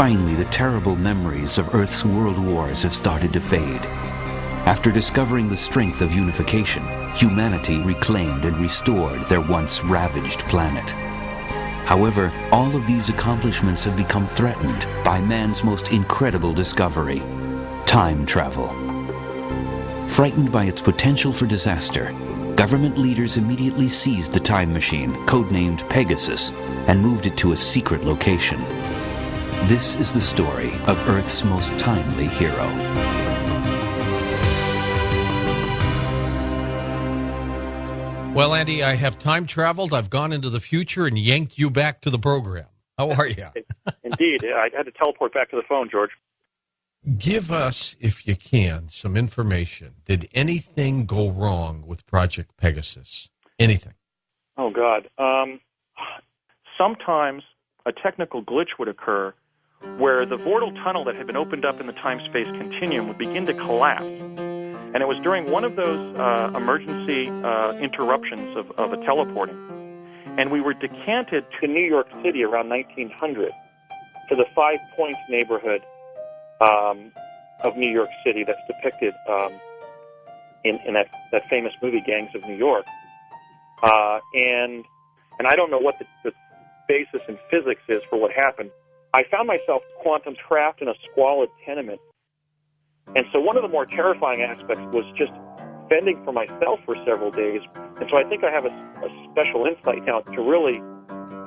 Finally, the terrible memories of Earth's world wars have started to fade. After discovering the strength of unification, humanity reclaimed and restored their once ravaged planet. However, all of these accomplishments have become threatened by man's most incredible discovery: time travel. Frightened by its potential for disaster, government leaders immediately seized the time machine, codenamed Pegasus, and moved it to a secret location. This is the story of Earth's most timely hero. Well, Andy, I have time traveled. I've gone into the future and yanked you back to the program. How are you? Indeed. I had to teleport back to the phone, George. Give us, if you can, some information. Did anything go wrong with Project Pegasus? Anything? Oh, God. Sometimes a technical glitch would occur where the vortal tunnel that had been opened up in the time-space continuum would begin to collapse. And it was during one of those emergency interruptions of a teleporting. And we were decanted to New York City around 1900 to the Five Points neighborhood of New York City that's depicted in that famous movie, Gangs of New York. And I don't know what the basis in physics is for what happened. I found myself quantum trapped in a squalid tenement. And so one of the more terrifying aspects was just fending for myself for several days. And so I think I have a special insight now to really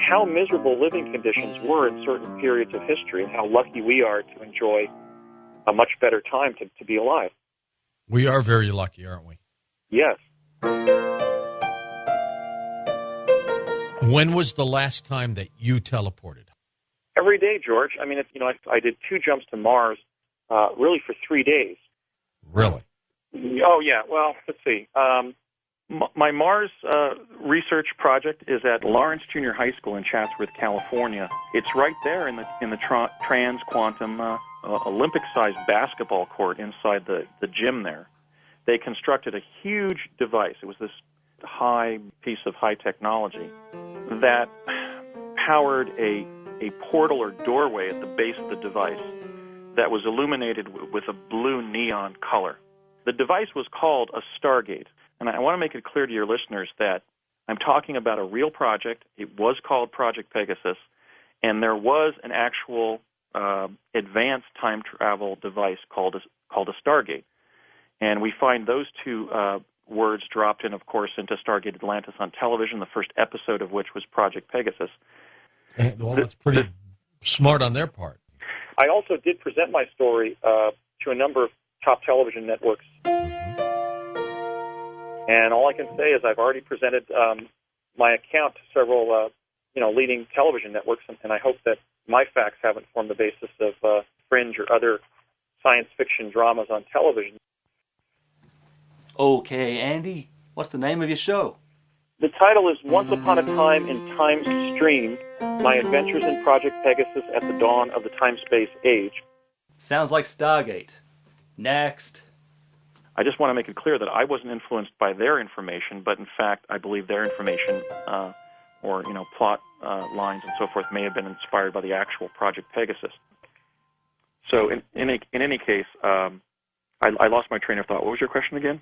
how miserable living conditions were in certain periods of history and how lucky we are to enjoy a much better time to be alive. We are very lucky, aren't we? Yes. When was the last time that you teleported? Every day, George. I mean, I did 2 jumps to Mars, really for 3 days. Really? Oh, yeah. Well, let's see. My Mars research project is at Lawrence Junior High School in Chatsworth, California. It's right there in the trans-quantum Olympic-sized basketball court inside the gym there. They constructed a huge device. It was this high piece of high technology that powered a portal or doorway at the base of the device that was illuminated with a blue neon color. The device was called a Stargate, and I want to make it clear to your listeners that I'm talking about a real project. It was called Project Pegasus, and there was an actual advanced time travel device called a Stargate. And we find those 2 words dropped in, of course, into Stargate Atlantis on television, the first episode of which was Project Pegasus. Well, that's pretty smart on their part. I also did present my story to a number of top television networks. And all I can say is I've already presented my account to several leading television networks, and I hope that my facts haven't formed the basis of fringe or other science fiction dramas on television. Okay, Andy, what's the name of your show? The title is Once Upon a Time in Time's Stream, My Adventures in Project Pegasus at the Dawn of the Time-Space Age. Sounds like Stargate. Next. I just want to make it clear that I wasn't influenced by their information, but in fact, I believe their information or plot lines and so forth may have been inspired by the actual Project Pegasus. So in any case, I lost my train of thought. What was your question again?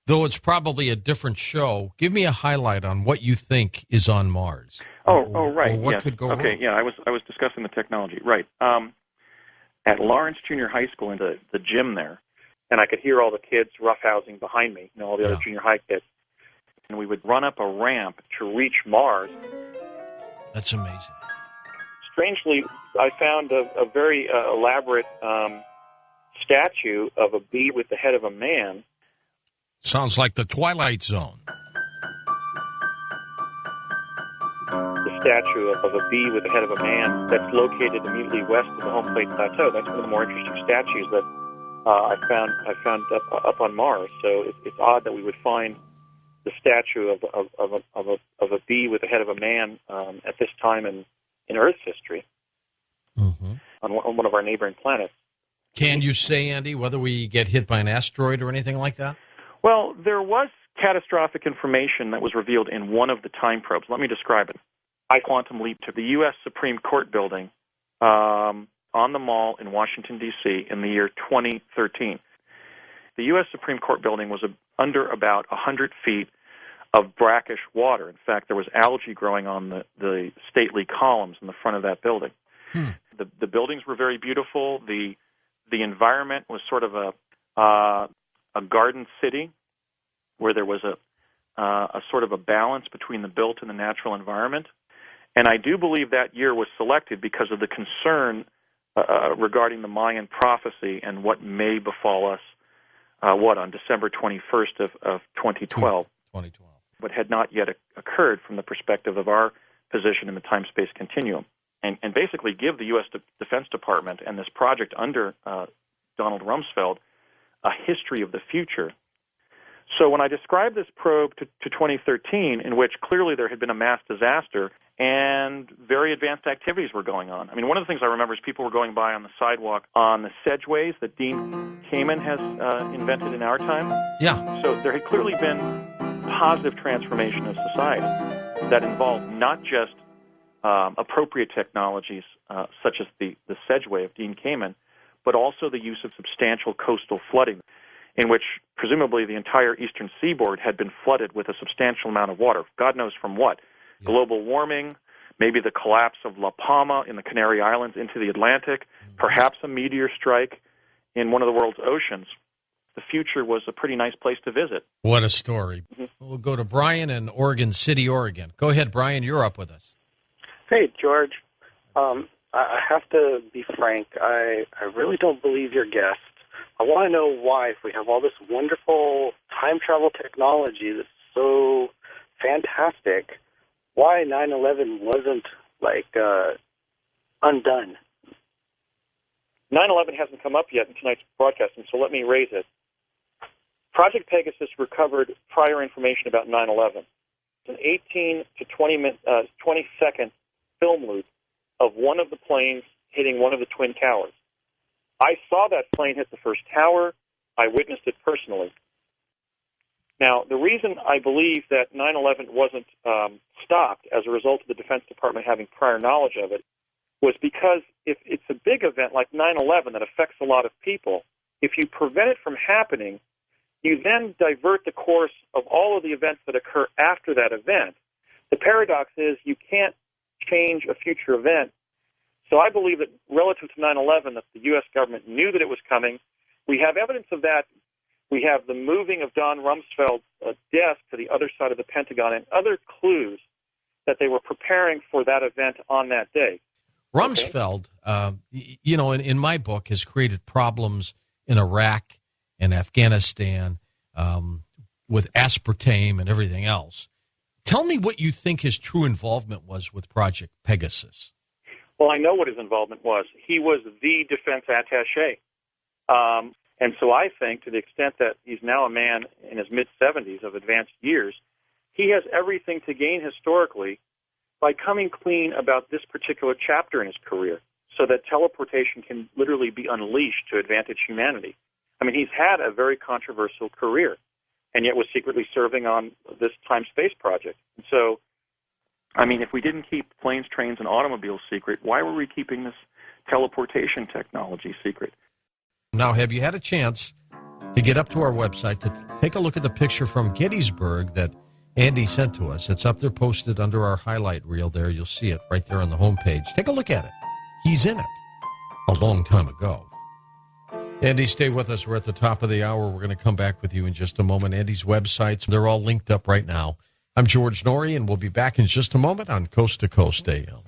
Though it's probably a different show, give me a highlight on what you think is on Mars. Oh, right. Or what yes. could go okay, wrong. yeah, I was discussing the technology. Right. At Lawrence Junior High School in the gym there, and I could hear all the kids roughhousing behind me, all the other junior high kids. And we would run up a ramp to reach Mars. That's amazing. Strangely, I found a very elaborate statue of a bee with the head of a man. Sounds like the Twilight Zone. The statue of a bee with the head of a man that's located immediately west of the Home Plate Plateau. That's one of the more interesting statues that I found up on Mars. So it's odd that we would find the statue of a bee with the head of a man at this time in Earth's history on one of our neighboring planets. Can you say, Andy, whether we get hit by an asteroid or anything like that? Well, there was catastrophic information that was revealed in one of the time probes. Let me describe it. I quantum leap to the U.S. Supreme Court building on the Mall in Washington, D.C. in the year 2013. The U.S. Supreme Court building was under about 100 feet of brackish water. In fact, there was algae growing on the stately columns in the front of that building. The buildings were very beautiful. The environment was sort of a garden city where there was a sort of a balance between the built and the natural environment. And I do believe that year was selected because of the concern regarding the Mayan prophecy and what may befall us, on December 21st of 2012. 2012. But had not yet occurred from the perspective of our position in the time-space continuum. And basically give the U.S. Defense Department and this project under Donald Rumsfeld a history of the future. So when I described this probe to 2013, in which clearly there had been a mass disaster and very advanced activities were going on. I mean, one of the things I remember is people were going by on the sidewalk on the sedgeways that Dean Kamen has invented in our time. Yeah. So there had clearly been positive transformation of society that involved not just appropriate technologies such as the sedgeway of Dean Kamen, but also the use of substantial coastal flooding, in which presumably the entire eastern seaboard had been flooded with a substantial amount of water. God knows from what. Yeah. Global warming, maybe the collapse of La Palma in the Canary Islands into the Atlantic, perhaps a meteor strike in one of the world's oceans. The future was a pretty nice place to visit. What a story. Mm-hmm. We'll go to Brian in Oregon City, Oregon. Go ahead, Brian. You're up with us. Hey, George. I have to be frank. I really don't believe your guest. I want to know why, if we have all this wonderful time travel technology that's so fantastic, why 9/11 wasn't, undone. 9/11 hasn't come up yet in tonight's broadcasting, so let me raise it. Project Pegasus recovered prior information about 9/11. It's an 18 to 20-second film loop of one of the planes hitting one of the Twin Towers. I saw that plane hit the first tower. I witnessed it personally. Now, the reason I believe that 9/11 wasn't stopped as a result of the Defense Department having prior knowledge of it was because if it's a big event like 9/11 that affects a lot of people, if you prevent it from happening, you then divert the course of all of the events that occur after that event. The paradox is you can't change a future event. So I believe that relative to 9/11, that the U.S. government knew that it was coming. We have evidence of that. We have the moving of Don Rumsfeld's desk to the other side of the Pentagon and other clues that they were preparing for that event on that day. Rumsfeld, in my book, has created problems in Iraq and Afghanistan with aspartame and everything else. Tell me what you think his true involvement was with Project Pegasus. Well, I know what his involvement was. He was the defense attaché. And so I think, to the extent that he's now a man in his mid-70s of advanced years, he has everything to gain historically by coming clean about this particular chapter in his career so that teleportation can literally be unleashed to advantage humanity. I mean, he's had a very controversial career and yet was secretly serving on this time-space project. And so, I mean, if we didn't keep planes, trains, and automobiles secret, why were we keeping this teleportation technology secret? Now, have you had a chance to get up to our website to take a look at the picture from Gettysburg that Andy sent to us? It's up there posted under our highlight reel there. You'll see it right there on the homepage. Take a look at it. He's in it a long time ago. Andy, stay with us. We're at the top of the hour. We're going to come back with you in just a moment. Andy's websites, they're all linked up right now. I'm George Norrie, and we'll be back in just a moment on Coast to Coast AM.